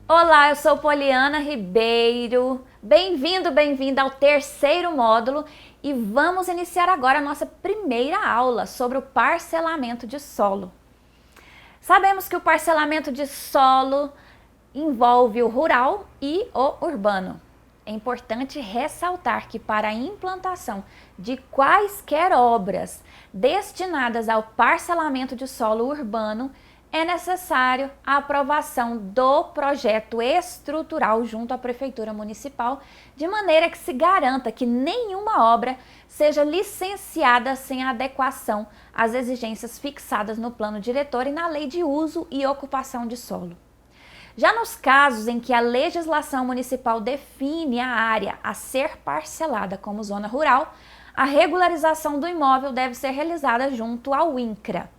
Olá, eu sou Poliana Ribeiro. Bem-vindo, bem-vinda ao terceiro módulo e vamos iniciar agora a nossa primeira aula sobre o parcelamento de solo. Sabemos que o parcelamento de solo envolve o rural e o urbano. É importante ressaltar que para a implantação de quaisquer obras destinadas ao parcelamento de solo urbano, é necessário a aprovação do projeto estrutural junto à Prefeitura Municipal, de maneira que se garanta que nenhuma obra seja licenciada sem adequação às exigências fixadas no plano diretor e na Lei de Uso e Ocupação de Solo. Já nos casos em que a legislação municipal define a área a ser parcelada como zona rural, a regularização do imóvel deve ser realizada junto ao INCRA.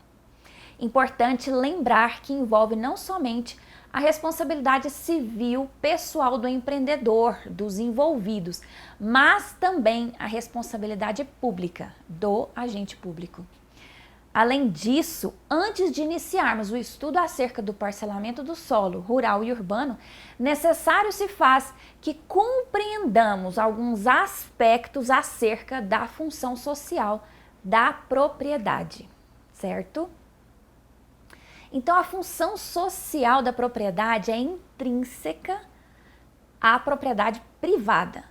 Importante lembrar que envolve não somente a responsabilidade civil pessoal do empreendedor, dos envolvidos, mas também a responsabilidade pública do agente público. Além disso, antes de iniciarmos o estudo acerca do parcelamento do solo rural e urbano, necessário se faz que compreendamos alguns aspectos acerca da função social da propriedade, certo? Então, a função social da propriedade é intrínseca à propriedade privada.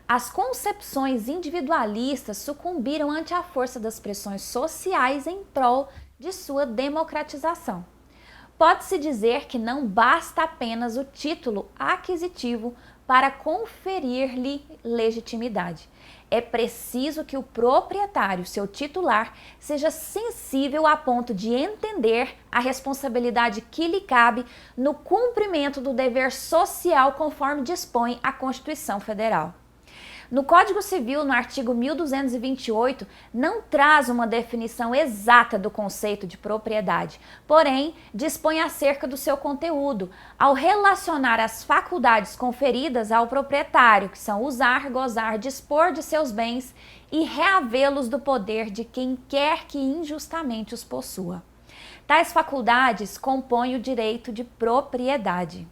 As concepções individualistas sucumbiram ante a força das pressões sociais em prol de sua democratização. Pode-se dizer que não basta apenas o título aquisitivo para conferir-lhe legitimidade. É preciso que o proprietário, seu titular, seja sensível a ponto de entender a responsabilidade que lhe cabe no cumprimento do dever social conforme dispõe a Constituição Federal. No Código Civil, no artigo 1228, não traz uma definição exata do conceito de propriedade, porém, dispõe acerca do seu conteúdo, ao relacionar as faculdades conferidas ao proprietário, que são usar, gozar, dispor de seus bens e reavê-los do poder de quem quer que injustamente os possua. Tais faculdades compõem o direito de propriedade.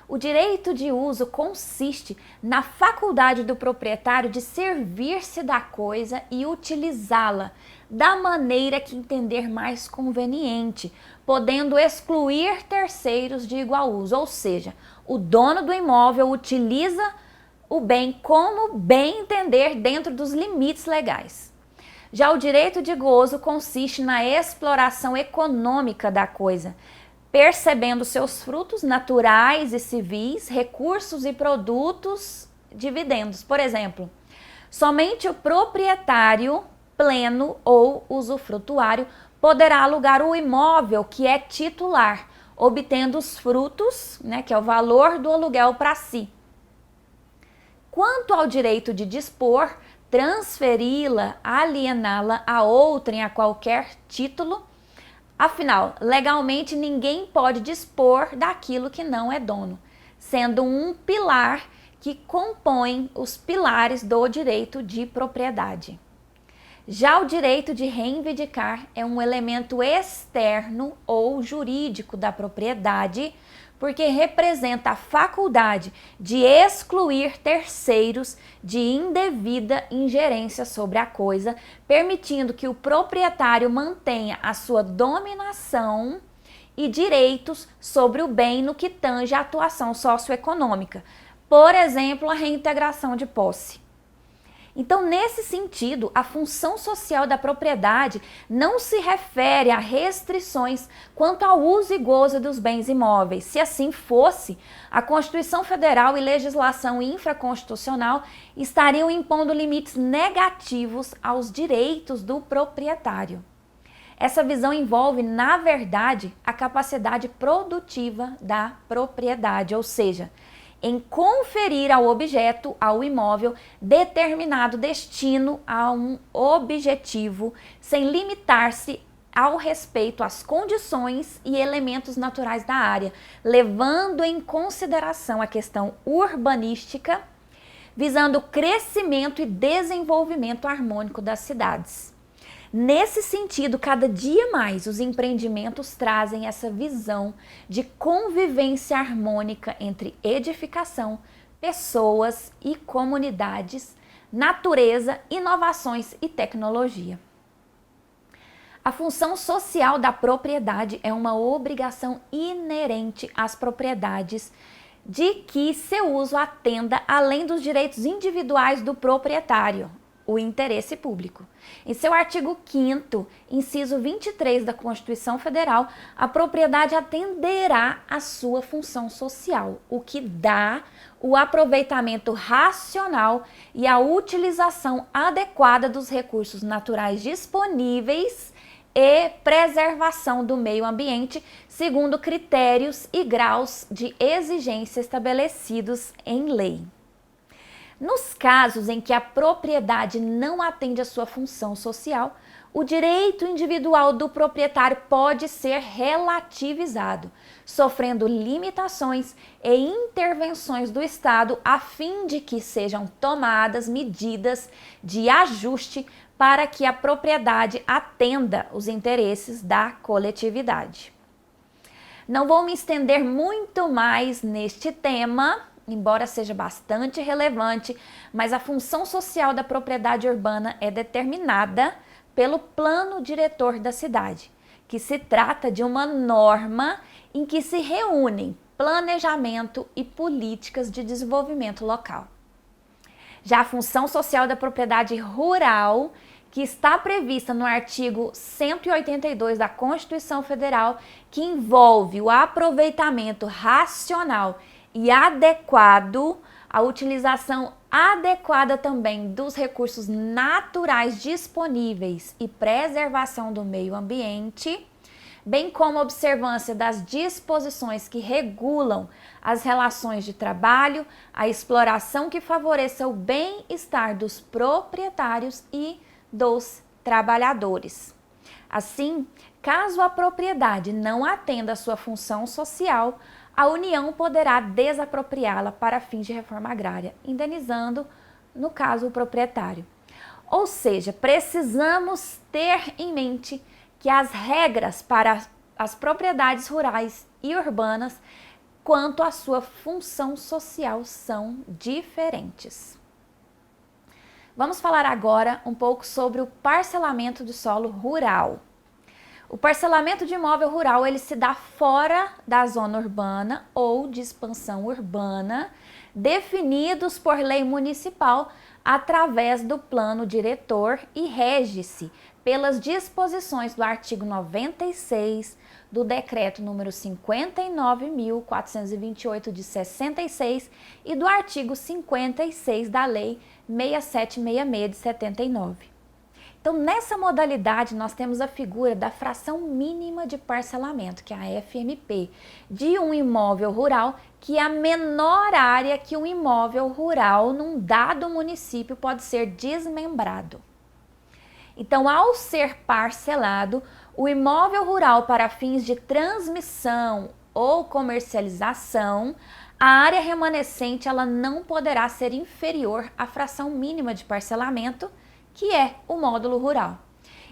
O direito de uso consiste na faculdade do proprietário de servir-se da coisa e utilizá-la da maneira que entender mais conveniente, podendo excluir terceiros de igual uso, ou seja, o dono do imóvel utiliza o bem como bem entender dentro dos limites legais. Já o direito de gozo consiste na exploração econômica da coisa, percebendo seus frutos naturais e civis, recursos e produtos, dividendos. Por exemplo, somente o proprietário pleno ou usufrutuário poderá alugar o imóvel que é titular, obtendo os frutos, que é o valor do aluguel para si. Quanto ao direito de dispor, transferi-la, aliená-la a outrem a qualquer título, afinal, legalmente ninguém pode dispor daquilo que não é dono, sendo um pilar que compõe os pilares do direito de propriedade. Já o direito de reivindicar é um elemento externo ou jurídico da propriedade, porque representa a faculdade de excluir terceiros de indevida ingerência sobre a coisa, permitindo que o proprietário mantenha a sua dominação e direitos sobre o bem no que tange à atuação socioeconômica, por exemplo, a reintegração de posse. Então, nesse sentido, a função social da propriedade não se refere a restrições quanto ao uso e gozo dos bens imóveis. Se assim fosse, a Constituição Federal e legislação infraconstitucional estariam impondo limites negativos aos direitos do proprietário. Essa visão envolve, na verdade, a capacidade produtiva da propriedade, ou seja, em conferir ao objeto, ao imóvel, determinado destino a um objetivo, sem limitar-se ao respeito às condições e elementos naturais da área, levando em consideração a questão urbanística, visando o crescimento e desenvolvimento harmônico das cidades. Nesse sentido, cada dia mais os empreendimentos trazem essa visão de convivência harmônica entre edificação, pessoas e comunidades, natureza, inovações e tecnologia. A função social da propriedade é uma obrigação inerente às propriedades de que seu uso atenda além dos direitos individuais do proprietário, o interesse público. Em seu artigo 5º, inciso 23 da Constituição Federal, a propriedade atenderá à sua função social, o que dá o aproveitamento racional e a utilização adequada dos recursos naturais disponíveis e preservação do meio ambiente, segundo critérios e graus de exigência estabelecidos em lei. Nos casos em que a propriedade não atende à sua função social, o direito individual do proprietário pode ser relativizado, sofrendo limitações e intervenções do Estado a fim de que sejam tomadas medidas de ajuste para que a propriedade atenda os interesses da coletividade. Não vou me estender muito mais neste tema, embora seja bastante relevante, mas a função social da propriedade urbana é determinada pelo plano diretor da cidade, que se trata de uma norma em que se reúnem planejamento e políticas de desenvolvimento local. Já a função social da propriedade rural, que está prevista no artigo 182 da Constituição Federal, que envolve o aproveitamento racional e adequado, a utilização adequada também dos recursos naturais disponíveis e preservação do meio ambiente, bem como a observância das disposições que regulam as relações de trabalho, a exploração que favoreça o bem-estar dos proprietários e dos trabalhadores. Assim, caso a propriedade não atenda à sua função social, a União poderá desapropriá-la para fins de reforma agrária, indenizando, no caso, o proprietário. Ou seja, precisamos ter em mente que as regras para as propriedades rurais e urbanas quanto à sua função social são diferentes. Vamos falar agora um pouco sobre o parcelamento de solo rural. O parcelamento de imóvel rural ele se dá fora da zona urbana ou de expansão urbana, definidos por lei municipal através do plano diretor e rege-se pelas disposições do artigo 96 do decreto número 59.428 de 66 e do artigo 56 da lei 6766 de 79. Então, nessa modalidade, nós temos a figura da fração mínima de parcelamento, que é a FMP, de um imóvel rural, que é a menor área que um imóvel rural num dado município pode ser desmembrado. Então, ao ser parcelado, o imóvel rural para fins de transmissão ou comercialização, a área remanescente ela não poderá ser inferior à fração mínima de parcelamento, que é o módulo rural.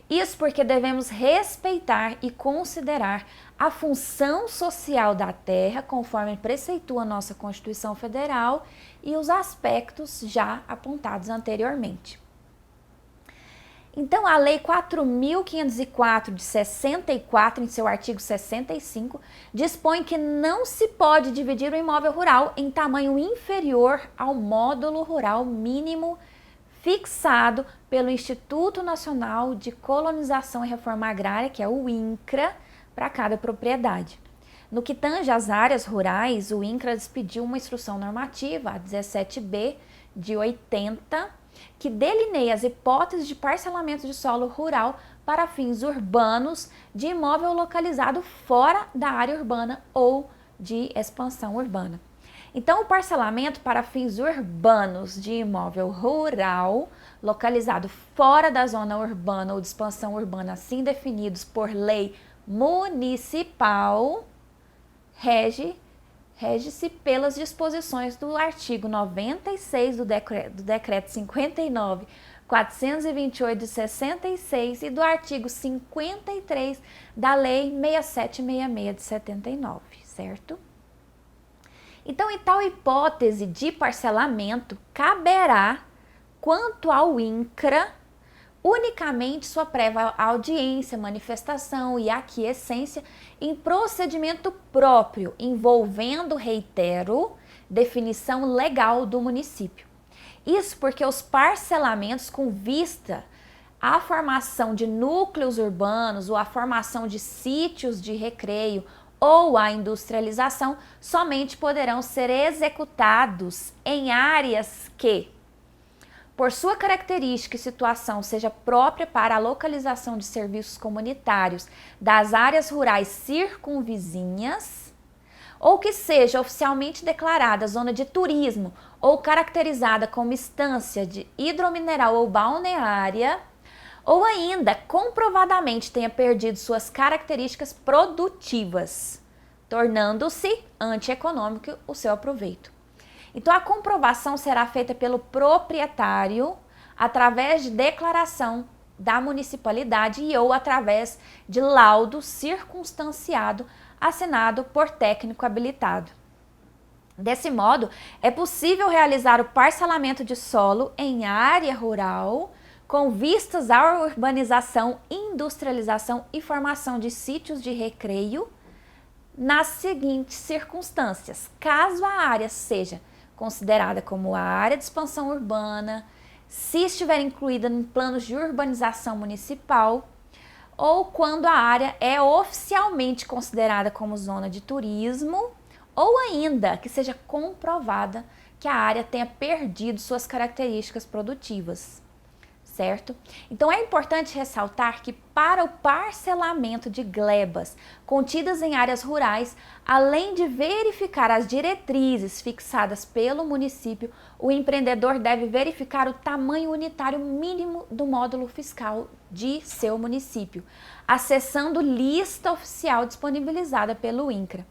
Isso porque devemos respeitar e considerar a função social da terra, conforme preceitua a nossa Constituição Federal e os aspectos já apontados anteriormente. Então, a Lei 4.504 de 64, em seu artigo 65, dispõe que não se pode dividir o imóvel rural em tamanho inferior ao módulo rural mínimo fixado pelo Instituto Nacional de Colonização e Reforma Agrária, que é o INCRA, para cada propriedade. No que tange às áreas rurais, o INCRA expediu uma instrução normativa, a 17B de 80, que delineia as hipóteses de parcelamento de solo rural para fins urbanos de imóvel localizado fora da área urbana ou de expansão urbana. Então, o parcelamento para fins urbanos de imóvel rural, localizado fora da zona urbana ou de expansão urbana, assim definidos por lei municipal, rege-se pelas disposições do artigo 96 do decreto 59 428 de 66 e do artigo 53 da Lei 6766 de 79, certo? Então, em tal hipótese de parcelamento, caberá, quanto ao INCRA, unicamente sua prévia audiência, manifestação e aquiescência em procedimento próprio, envolvendo, reitero, definição legal do município. Isso porque os parcelamentos com vista à formação de núcleos urbanos ou à formação de sítios de recreio ou a industrialização somente poderão ser executados em áreas que, por sua característica e situação, seja própria para a localização de serviços comunitários das áreas rurais circunvizinhas, ou que seja oficialmente declarada zona de turismo ou caracterizada como estância de hidromineral ou balneária, ou ainda comprovadamente tenha perdido suas características produtivas, tornando-se antieconômico o seu aproveito. Então, a comprovação será feita pelo proprietário através de declaração da municipalidade e ou através de laudo circunstanciado assinado por técnico habilitado. Desse modo, é possível realizar o parcelamento de solo em área rural com vistas à urbanização, industrialização e formação de sítios de recreio nas seguintes circunstâncias: caso a área seja considerada como a área de expansão urbana, se estiver incluída em planos de urbanização municipal, ou quando a área é oficialmente considerada como zona de turismo, ou ainda que seja comprovada que a área tenha perdido suas características produtivas, certo? Então é importante ressaltar que para o parcelamento de glebas contidas em áreas rurais, além de verificar as diretrizes fixadas pelo município, o empreendedor deve verificar o tamanho unitário mínimo do módulo fiscal de seu município, acessando lista oficial disponibilizada pelo INCRA.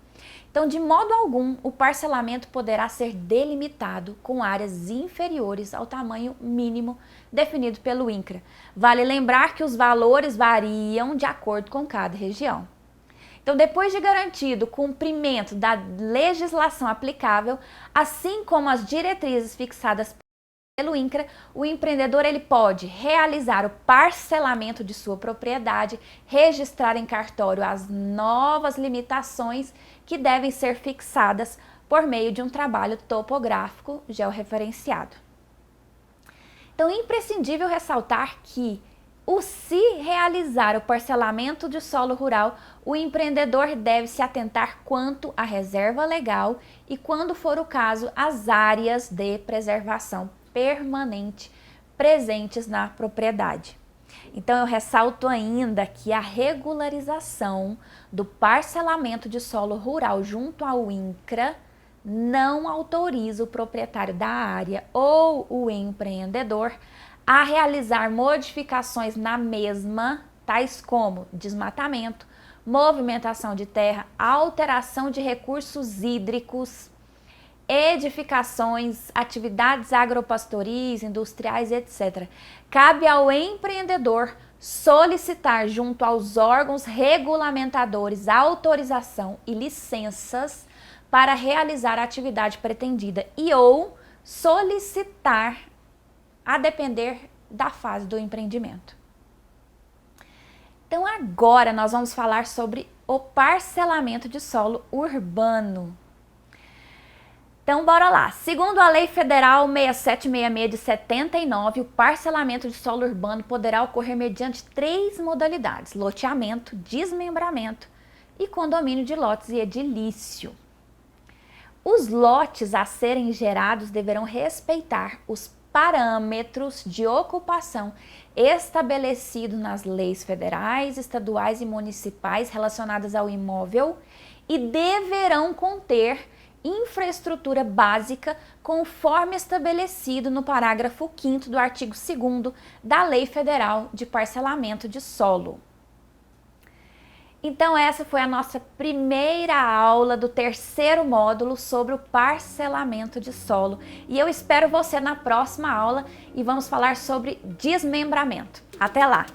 Então, de modo algum, o parcelamento poderá ser delimitado com áreas inferiores ao tamanho mínimo definido pelo INCRA. Vale lembrar que os valores variam de acordo com cada região. Então, depois de garantido o cumprimento da legislação aplicável, assim como as diretrizes fixadas pelo INCRA, o empreendedor ele pode realizar o parcelamento de sua propriedade, registrar em cartório as novas limitações que devem ser fixadas por meio de um trabalho topográfico georreferenciado. Então, é imprescindível ressaltar que, se realizar o parcelamento de solo rural, o empreendedor deve se atentar quanto à reserva legal e, quando for o caso, às áreas de preservação permanente presentes na propriedade. Então, eu ressalto ainda que a regularização do parcelamento de solo rural junto ao INCRA não autoriza o proprietário da área ou o empreendedor a realizar modificações na mesma, tais como desmatamento, movimentação de terra, alteração de recursos hídricos, edificações, atividades agropastoris, industriais, etc. Cabe ao empreendedor solicitar junto aos órgãos regulamentadores autorização e licenças para realizar a atividade pretendida e ou solicitar a depender da fase do empreendimento. Então agora nós vamos falar sobre o parcelamento de solo urbano. Então, bora lá. Segundo a Lei Federal 6766 de 79, o parcelamento de solo urbano poderá ocorrer mediante 3 modalidades: loteamento, desmembramento e condomínio de lotes e edilício. Os lotes a serem gerados deverão respeitar os parâmetros de ocupação estabelecidos nas leis federais, estaduais e municipais relacionadas ao imóvel e deverão conter infraestrutura básica conforme estabelecido no parágrafo 5º do artigo 2º da Lei Federal de Parcelamento de Solo. Então essa foi a nossa primeira aula do terceiro módulo sobre o parcelamento de solo. E eu espero você na próxima aula e vamos falar sobre desmembramento. Até lá!